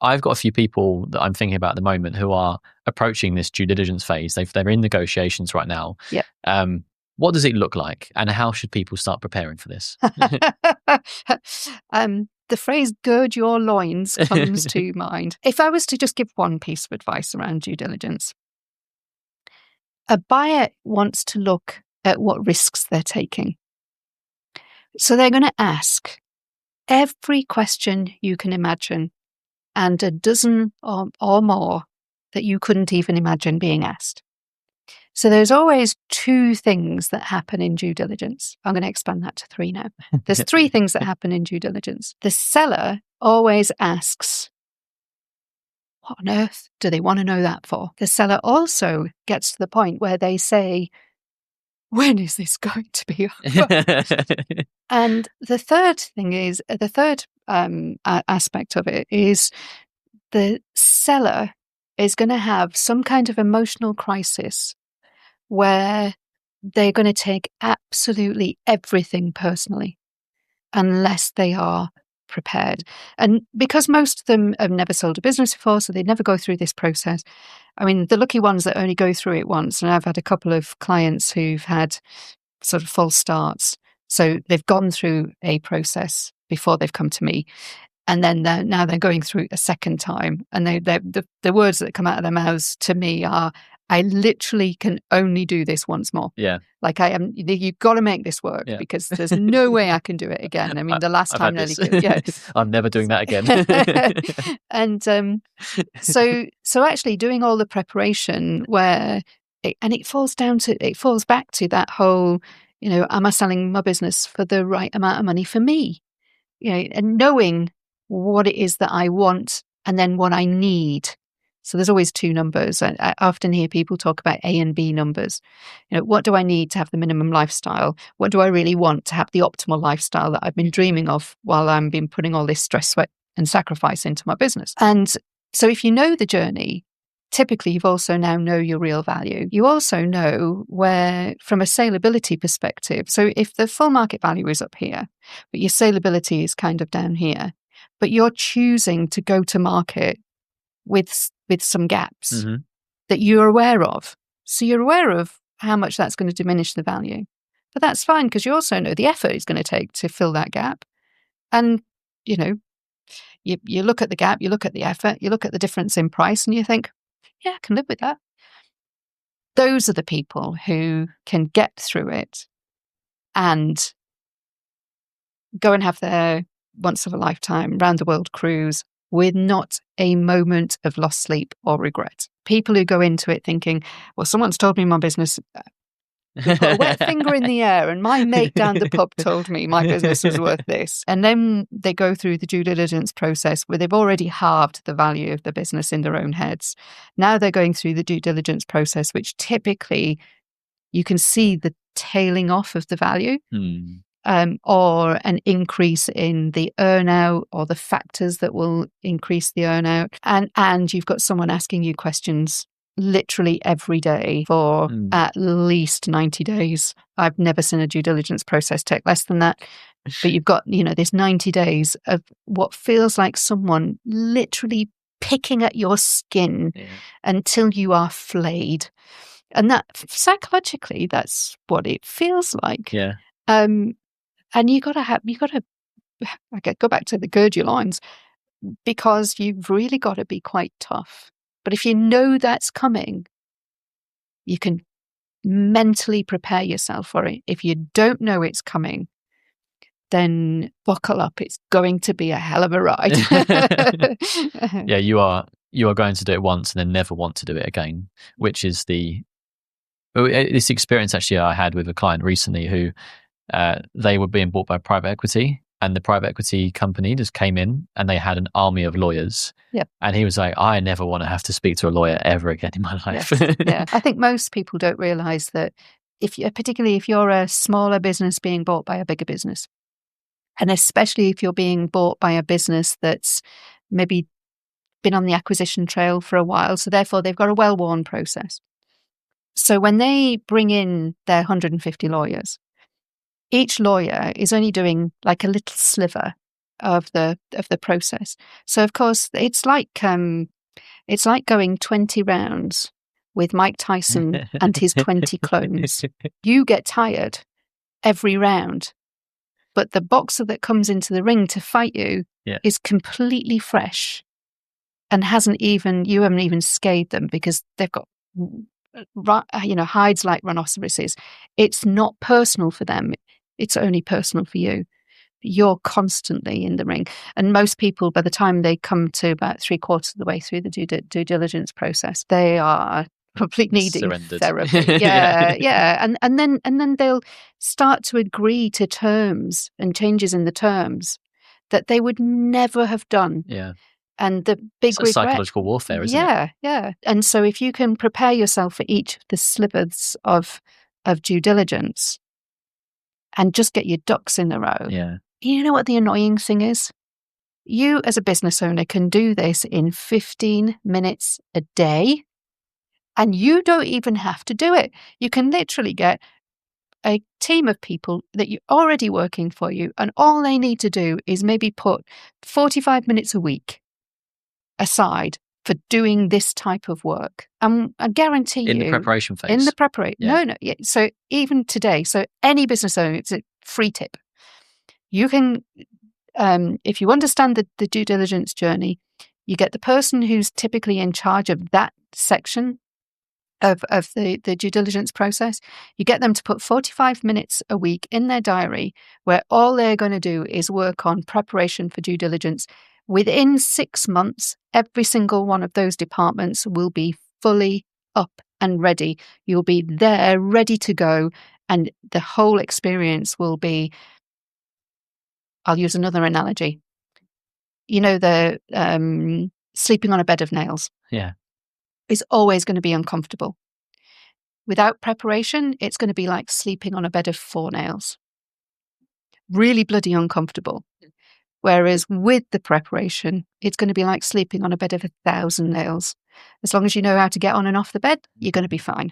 I've got a few people that I'm thinking about at the moment who are approaching this due diligence phase. They're in negotiations right now. Yeah. What does it look like, and how should people start preparing for this? The phrase "gird your loins" comes to mind. If I was to just give one piece of advice around due diligence, a buyer wants to look at what risks they're taking. So they're going to ask every question you can imagine, and a dozen or more that you couldn't even imagine being asked. So there's always two things that happen in due diligence. I'm going to expand that to three now. There's three things that happen in due diligence. The seller always asks, what on earth do they want to know that for? The seller also gets to the point where they say, when is this going to be over? And the third thing is, aspect of it is the seller is going to have some kind of emotional crisis where they're going to take absolutely everything personally unless they are prepared. And because most of them have never sold a business before, so they never go through this process. I mean, the lucky ones that only go through it once, and I've had a couple of clients who've had sort of false starts. So they've gone through a process before they've come to me. And then now they're going through it a second time. And the words that come out of their mouths to me are, I literally can only do this once more. Yeah. Like you've got to make this work because there's no way I can do it again. I mean, the last time nearly killed. Yeah. I'm never doing that again. And so actually doing all the preparation it falls back to that whole, am I selling my business for the right amount of money for me? And knowing what it is that I want and then what I need. So there's always two numbers. I often hear people talk about A and B numbers. What do I need to have the minimum lifestyle? What do I really want to have the optimal lifestyle that I've been dreaming of while I've been putting all this stress, sweat and sacrifice into my business? And so if you know the journey, typically you've also now know your real value. You also know where, from a saleability perspective, so if the full market value is up here, but your saleability is kind of down here, but you're choosing to go to market with some gaps that you're aware of. So you're aware of how much that's going to diminish the value. But that's fine because you also know the effort it's going to take to fill that gap. And, you look at the gap, you look at the effort, you look at the difference in price and you think, yeah, I can live with that. Those are the people who can get through it and go and have their once of a lifetime round the world cruise with not a moment of lost sleep or regret. People who go into it thinking, well, someone's told me my business, put a wet finger in the air and my mate down the pub told me my business was worth this. And then they go through the due diligence process where they've already halved the value of the business in their own heads. Now they're going through the due diligence process, which typically you can see the tailing off of the value. Or an increase in the earnout or the factors that will increase the earnout. And you've got someone asking you questions literally every day for at least 90 days. I've never seen a due diligence process take less than that. But you've got, this 90 days of what feels like someone literally picking at your skin until you are flayed. And that psychologically, that's what it feels like. Yeah. And you got to go back to the gird your loins, because you've really got to be quite tough. But if you know that's coming, you can mentally prepare yourself for it. If you don't know it's coming, then buckle up. It's going to be a hell of a ride. Yeah, you are going to do it once and then never want to do it again, which is this experience actually I had with a client recently who they were being bought by private equity, and the private equity company just came in and they had an army of lawyers. Yep. And he was like, I never want to have to speak to a lawyer ever again in my life. Yes. Yeah. I think most people don't realize that particularly if you're a smaller business being bought by a bigger business, and especially if you're being bought by a business that's maybe been on the acquisition trail for a while, so therefore they've got a well-worn process. So when they bring in their 150 lawyers, each lawyer is only doing like a little sliver of the process. So of course it's like going 20 rounds with Mike Tyson and his 20 clones. You get tired every round, but the boxer that comes into the ring to fight you is completely fresh and you haven't even scathed them because they've got, hides like rhinoceroses. It's not personal for them. It's only personal for you. You're constantly in the ring. And most people, by the time they come to about 3/4 of the way through the due diligence process, they are completely needing therapy. Yeah. And then they'll start to agree to terms and changes in the terms that they would never have done. Yeah. And the big regret, psychological warfare, isn't it? Yeah. And so if you can prepare yourself for each of the slivers of due diligence and just get your ducks in a row. Yeah. You know what the annoying thing is? You as a business owner can do this in 15 minutes a day, and you don't even have to do it. You can literally get a team of people that you're already working for you, and all they need to do is maybe put 45 minutes a week aside for doing this type of work. And I guarantee you... In the preparation phase. In the preparation. Yeah. No. Yeah. So even today, so any business owner, it's a free tip. You can, if you understand the due diligence journey, you get the person who's typically in charge of that section of the due diligence process. You get them to put 45 minutes a week in their diary where all they're going to do is work on preparation for due diligence. Within 6 months, every single one of those departments will be fully up and ready. You'll be there, ready to go, and the whole experience will be... I'll use another analogy. You know, the sleeping on a bed of nails. Yeah. Is always going to be uncomfortable. Without preparation, it's going to be like sleeping on a bed of 4 nails. Really bloody uncomfortable. Whereas with the preparation, it's going to be like sleeping on a bed of 1,000 nails. As long as you know how to get on and off the bed, you're going to be fine.